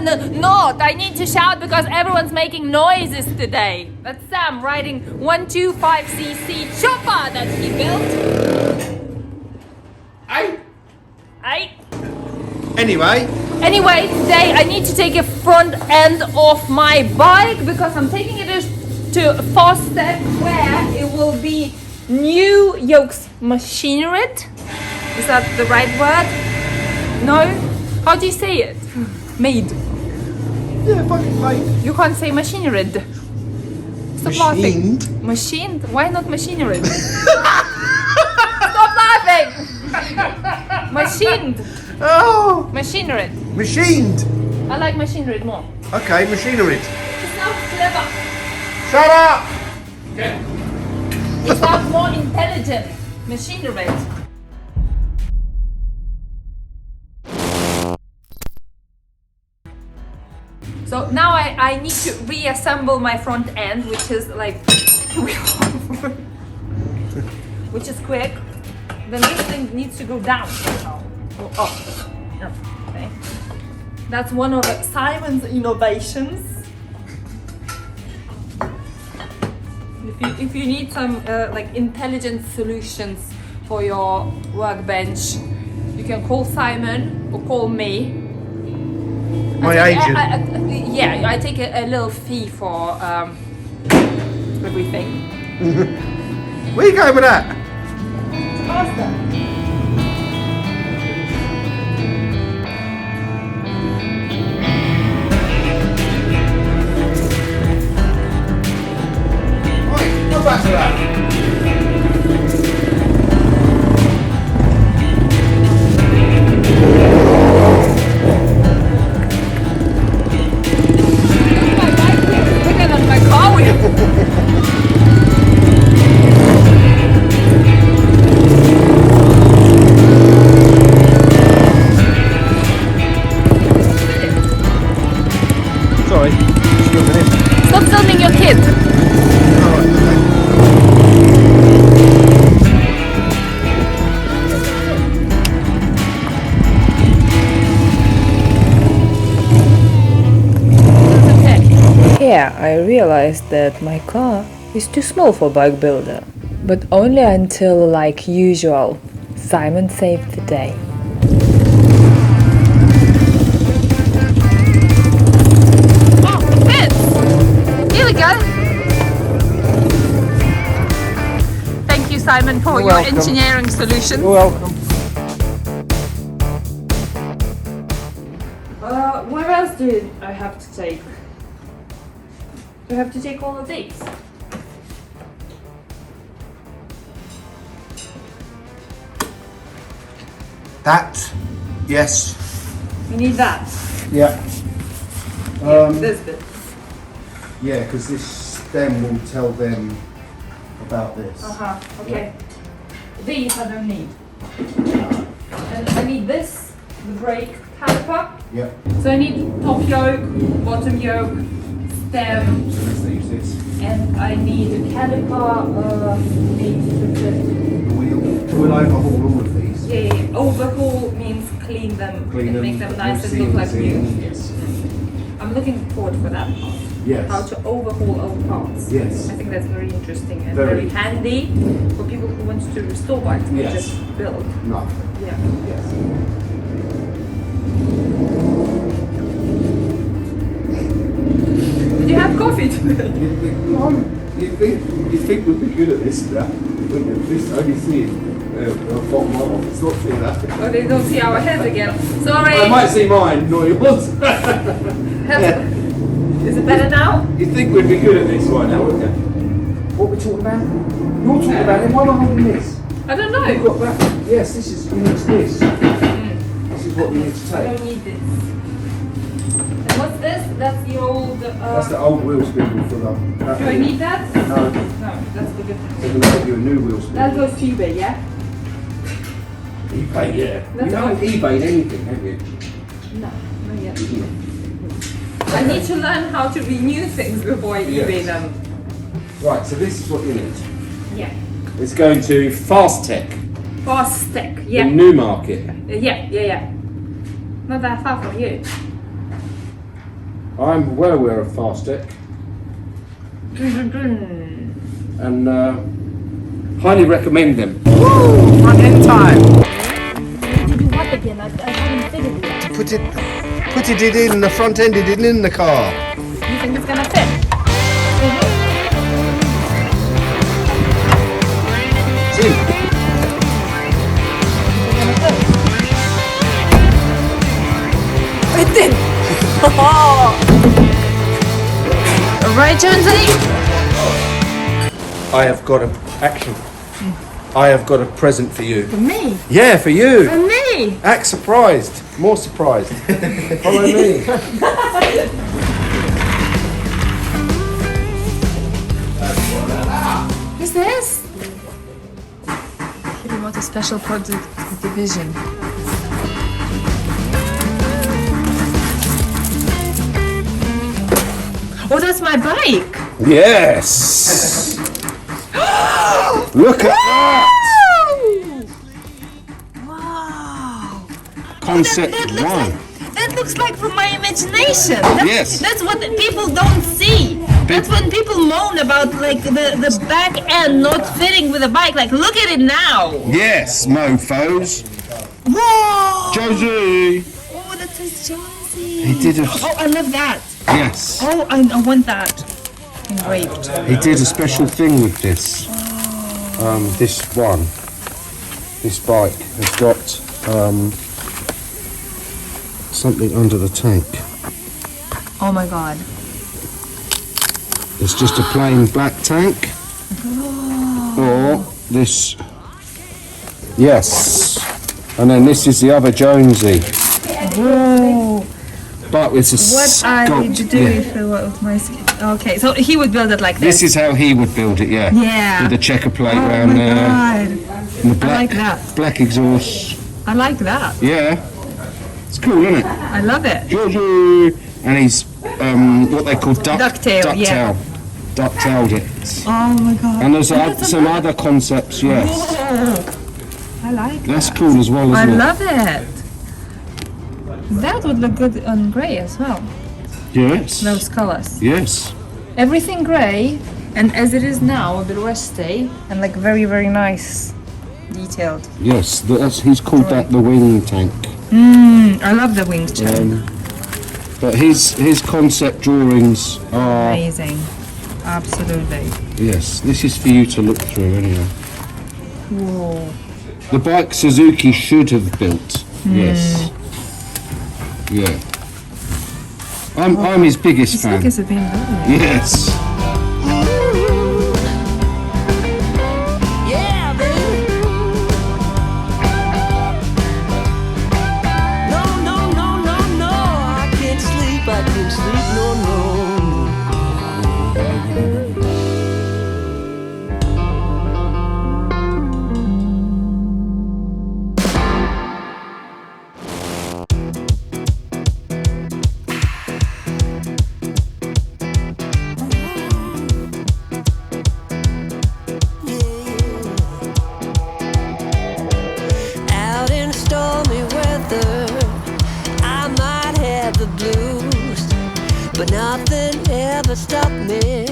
not. I need to shout because everyone's making noises today. That's Sam riding 125cc chopper that he built. Aye. Anyway, today I need to take a front end off my bike because I'm taking it to Fastec where it will be new yokes machined. Is that the right word? No? How do you say it? Made. Yeah, fucking made. You can't say machined. Stop laughing. Machined? Why not machined? Stop laughing! Machined. Oh! Machined. Machined. I like machined more. Okay, machinery. It sounds clever. Shut up! It sounds more intelligent. Machined. So now I need to reassemble my front end, which is like, which is quick. Then this thing needs to go down somehow. Or up. Okay. That's one of Simon's innovations. If you need some like intelligent solutions for your workbench, you can call Simon or call me. My agent. I take a little fee for everything. Where are you going with that? Pasta. Oi, go back to that. Sorry, Stop filming your kid. Alright, okay. Here I realized that my car is too small for bike builder, but only until, like usual, Simon saved the day. Oh, fits! Here we go. Thank you, Simon, for You're your welcome. engineering solutions. You're welcome. Where else do I have to take? Do I have to take all of these? That, yes. We need that. Yeah. This bit. Yeah, because this stem will tell them about this. Okay. These I don't need. And I need this, the brake caliper. Yeah. So I need top yoke, bottom yoke, stem, So let's use this. and I need a caliper. Need to put it. We'll overhaul all of these. Yeah. Overhaul means clean them, Clean them, make them nice and seal look like them, new. Yes. I'm looking forward for that part. Yes. How to overhaul old parts. Yes. I think that's very interesting and Very. very handy for people who want to restore bikes, not Yes. just build. No. Yeah. Yes. Did you have coffee today? You think we'd be good at this now? This only see it. Bottom of it's not see that. Oh, they don't see our heads again. Sorry. I might see mine, not yours. Is it better now? You think we'd be good at this right now, wouldn't you? What are we talking about? You're talking about it. Why not holding this? I don't You've know. got that. Yes, this is. You need this. This is what we need to I take. don't need this. And what's this? That's the old. That's the old wheel spindle for them. Do I need that? No. No, that's the good They're thing. going to give you a new wheel spindle. That goes to eBay, yeah? eBay, yeah. That's You haven't eBayed anything, have you? No, not yet. I need to learn how to renew things before I Yes. eBay them. Right, so this is what you need. Yeah. It's going to Fastec, Fastec, the yeah. Newmarket. Yeah. Not that far from you. I'm well aware of Fastec and highly recommend them. Woo! Front end time. Did you do what again? I haven't figured it yet. Put it in the front end. It in the car. You think it's gonna fit? See? It did! Right, Jonesy? I have got a present for you. For me? Yeah, for you. For me? Act surprised. More surprised. Follow me. What's this? What a special project division. Oh, that's my bike! Yes. Look at that. Wow! Concept one. That looks like from my imagination. Yes. That's what people don't see. That's when people moan about like the back end not fitting with the bike. Like, look at it now. Yes, mofos. Whoa! Josie. Oh, that says Jonesy. He did a. Oh, I love that. Yes. Oh, I want that engraved. He did a special thing with this. This bike has got something under the tank. Oh my god. It's just a plain black tank. Or this. Yes. And then this is the other Jonesy. Whoa. But it's a What I need to do if it was my skin. Okay, so he would build it like this. This is how he would build it, yeah. Yeah. With the checker plate Oh round my there. god. And the black, I like that. black exhaust. I like that. Yeah. It's cool, isn't it? I love it. Georgie! And he's what they call Ducktail, yeah. Ducktailed it. Oh my god. And there's some other concepts, yes. Whoa. I like That's that. cool as well, I isn't it? love it. That would look good on grey as well. Yes. Those colors. Yes. Everything grey, and as it is now, a bit rusty, and like very, very nice, detailed. Yes, he's called that the wing tank. I love the wings chain. But his concept drawings are... Amazing. Absolutely. Yes, this is for you to look through anyway. Whoa. The bike Suzuki should have built. Yes. Yeah. I'm his biggest This fan. look is a bit lovely. Yes. Yeah, baby. No, no, no, no, no. I can't sleep. I can't sleep. No, no. Out in stormy weather, I might have the blues, but nothing ever stopped me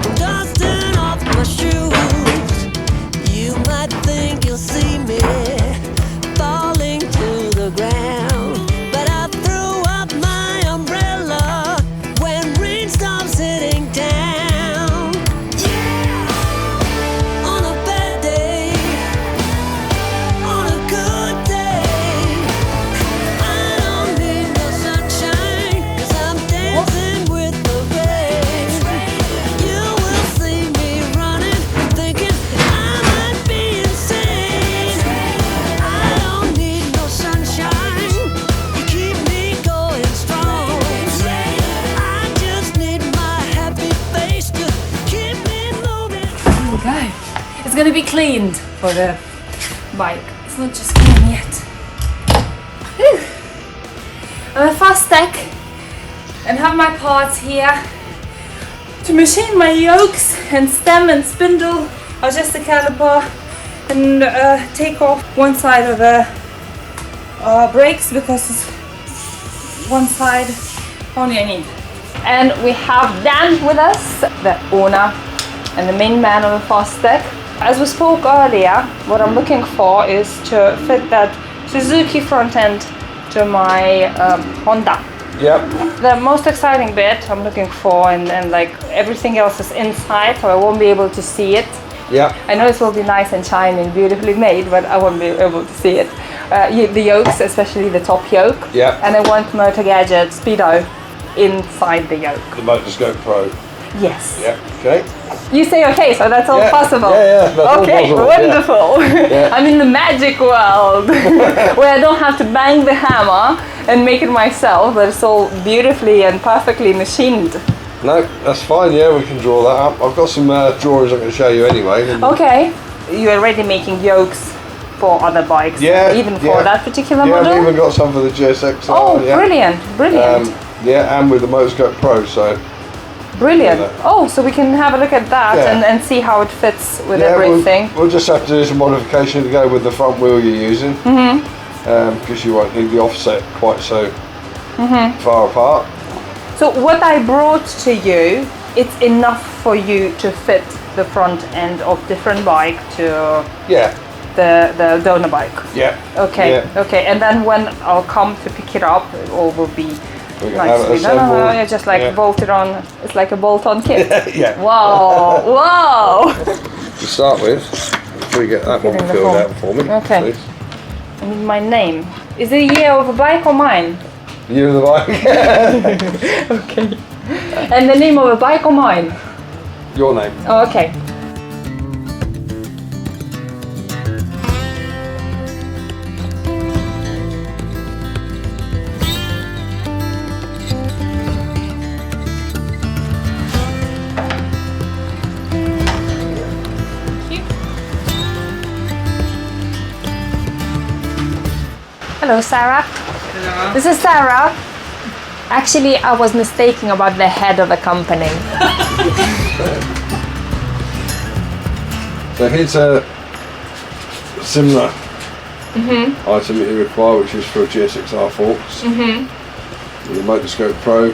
from dusting off my shoes. You might think you'll see me falling to the ground, but I threw up my umbrella when rain stops hitting down. On a bad day, on a good day, I don't need no sunshine, 'cause I'm dancing with the rain. You will see me running, thinking I might be insane. I don't need no sunshine, you keep me going strong. I just need my happy face to keep me moving. Okay. It's gonna be cleaned for the bike. It's not just clean yet. Whew. I'm at Fastec and have my parts here to machine my yokes and stem and spindle, adjust the caliper, and take off one side of the brakes because it's one side only I need And we have Dan with us, the owner and the main man of the Fastec. As we spoke earlier, what I'm looking for is to fit that Suzuki front end to my Honda. Yep. The most exciting bit I'm looking for, and like everything else is inside, so I won't be able to see it. Yep. I know it will be nice and shiny and beautifully made, but I won't be able to see it. The yokes, especially the top yoke. Yep. And I want Motor Gadget Speedo inside the yoke. The Motorscope Pro. Yes. Yep. Okay. You say okay, so that's all Yeah. possible. Yeah, that's all okay, possible, yeah. wonderful. Yeah. I'm in the magic world where I don't have to bang the hammer and make it myself, but it's all beautifully and perfectly machined. No, that's fine. Yeah, we can draw that up. I've got some drawings I'm going to show you anyway. Okay. You're already making yokes for other bikes, Yeah, even for yeah. that particular Yeah, model? I've even got some for the GSX. Oh, yeah. brilliant, brilliant. Yeah, and with the Motorscope Pro, so Brilliant. Yeah. Oh, so we can have a look at that Yeah. and see how it fits with yeah, everything. We'll just have to do some modification to go with the front wheel you're using. Because you won't need the offset quite so far apart. So what I brought to you, it's enough for you to fit the front end of different bike to Yeah, the donor bike. yeah. Okay, Yeah. okay. And then when I'll come to pick it up, it all will be We can have it nicely done. assembled. Yeah, just like Yeah. bolted on. It's like a bolt-on kit. Yeah. Wow, wow. To start with, if we get that one Get in the filled form. out for me, Okay. please. I need my name. Is it a year of a bike or mine? You and the bike. Okay. And the name of a bike or mine? Your name. Oh, okay. Hello, Sarah. Hello. This is Sarah. Actually, I was mistaken about the head of the company. So here's a similar item that you require, which is for a GSX-R forks. With the Motorscope Pro.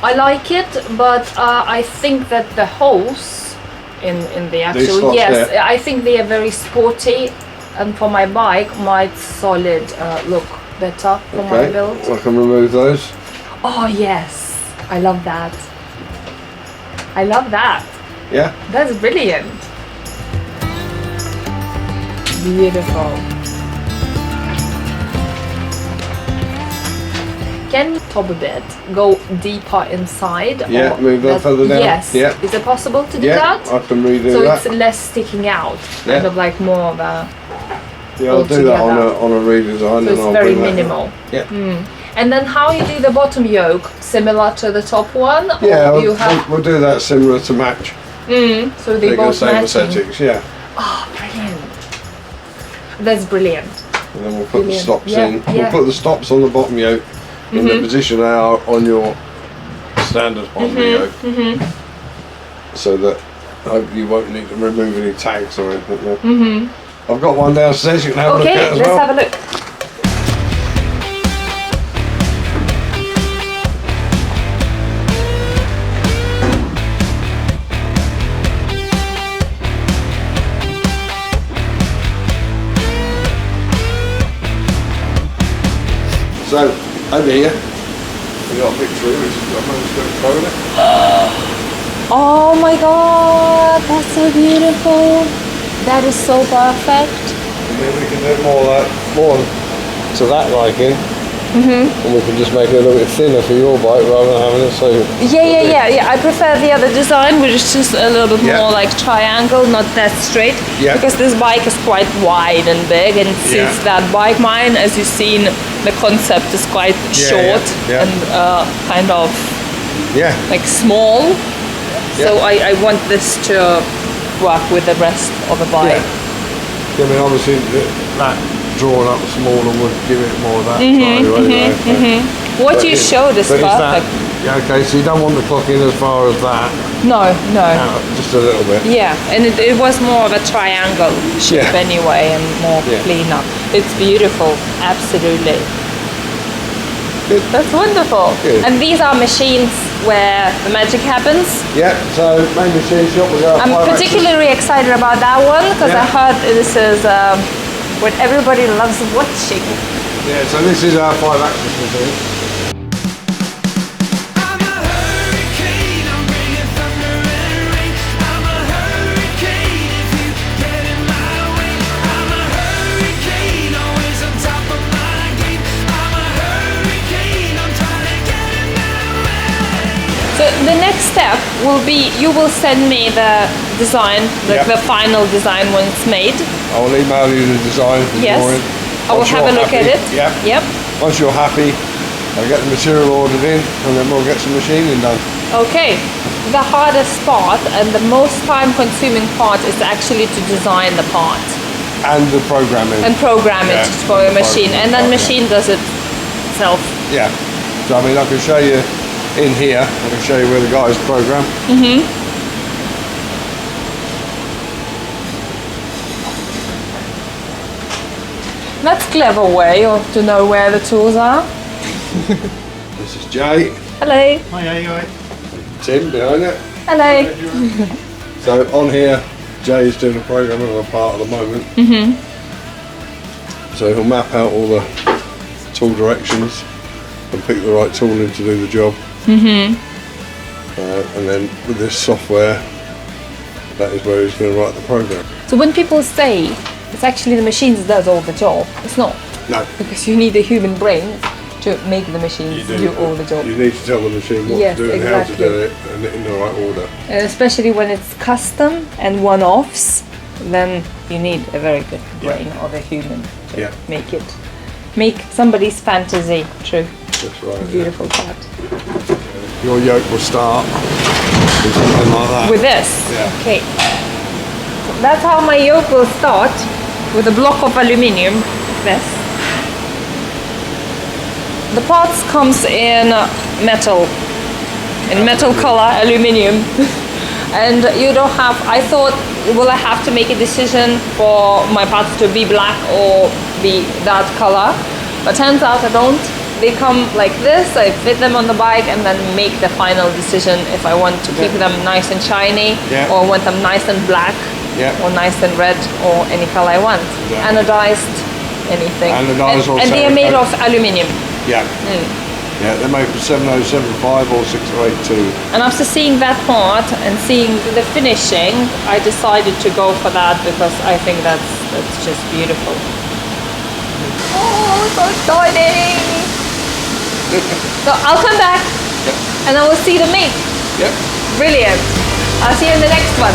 I like it, but I think that the holes in the actual slots, yes, yeah. I think they are very sporty, and for my bike, my solid look better for my build. I can remove those. Oh yes, I love that. I love that. Yeah. That's brilliant. Beautiful. Can you top a bit, go deeper inside? Yeah, or move that further down. Yes. Yeah. Is it possible to do Yeah, that? I can redo So that. it's less sticking out, Yeah. kind of like more of a. Yeah, I'll do that altogether. on a redesign. So and it's I'll very bring that in. minimal. Yeah. And then how you do the bottom yoke, similar to the top one, Yeah, or you have we'll do that similar to match. so they They're both same matching. settings, yeah. Oh, brilliant! That's brilliant. And then we'll put the Brilliant. stops Yeah, in. yeah. We'll put the stops on the bottom yoke in the position they are on your standard bottom yoke. So that hopefully you won't need to remove any tags or anything there. I've got one downstairs you can have a look Okay, at as let's well. have a look. So, over here, we got a picture which has got a Motorscope Pro in it. Oh my god, that's so beautiful. That is so perfect. And then we can do more to that liking. And we can just make it a little bit thinner for your bike rather than having it so... Yeah. I prefer the other design, which is just a little bit Yeah. more like triangle, not that straight. Yeah. Because this bike is quite wide and big, and it suits Yeah. that bike. Mine, as you've seen, the concept is quite short yeah. and kind of Yeah. like small. So I want this to work with the rest of the bike. I mean, obviously, that drawn up smaller would give it more of that value anyway. What But you it- showed is but it's that- perfect. Yeah, okay, so you don't want the clock in as far as that, No. just a little bit. Yeah, and it was more of a triangle shape Yeah. anyway, and more Yeah. cleaner. It's beautiful, absolutely. Good. That's wonderful. Good. And these are machines where the magic happens. Yeah, so main machine shop we got. I'm particularly excited about that one because I Yeah. heard this is what everybody loves watching. Yeah, so this is our 5-axis machine. I'm a hurricane, I'm bringing thunder and rain. I'm a hurricane if you get in my way. I'm a hurricane, always on top of my game. I'm a hurricane, I'm trying to get in my way. So the next step will be you will send me the design, like Yeah. the final design when it's made. I'll email you the design, the Yes. drawing. I will Once have a you're look at happy- it. Yeah. Yep. Once you're happy, I'll get the material ordered in and then we'll get some machining done. Okay. The hardest part and the most time-consuming part is actually to design the part And the programming. and program it Yeah, for and a the machine, programming and then part, yeah. machine does it itself. Yeah. So I mean I can show you in here, I can show you where the guys program. That's a clever way to know where the tools are. This is Jay, Hello. Hi, you alright? Tim behind it. Hello. So on here, Jay is doing a programming of a part at the moment. So he'll map out all the tool directions and pick the right tool in to do the job. And then with this software, that is where he's going to write the program. So when people say it's actually the machine that does all the job, it's not, No, because you need a human brain to make the machines do all the job. You need to tell the machine what Yes, to do and exactly. how to do it, and in the right order. And especially when it's custom and one-offs, then you need a very good brain of a human to Yeah. make somebody's fantasy true. That's right. yeah. Beautiful part. Your yoke will start with something like that. With this, Yeah. okay. So that's how my yoke will start, with a block of aluminium. This. The parts comes in metal color, aluminium. And you don't have, I thought, will I have to make a decision for my parts to be black or be that color? But turns out I don't. They come like this, I fit them on the bike and then make the final decision if I want to keep them nice and shiny, Yeah. or want them nice and black, Yeah. or nice and red, or any color I want. Yeah. Anodized, anything. Anodized or and they are made of Cerakote. aluminium. Yeah. Yeah, they're made for 7075 or 6082. And after seeing that part and seeing the finishing, I decided to go for that because I think that's just beautiful. Oh, so exciting! So I'll come back and I will see the meat. Yep. Brilliant. I'll see you in the next one.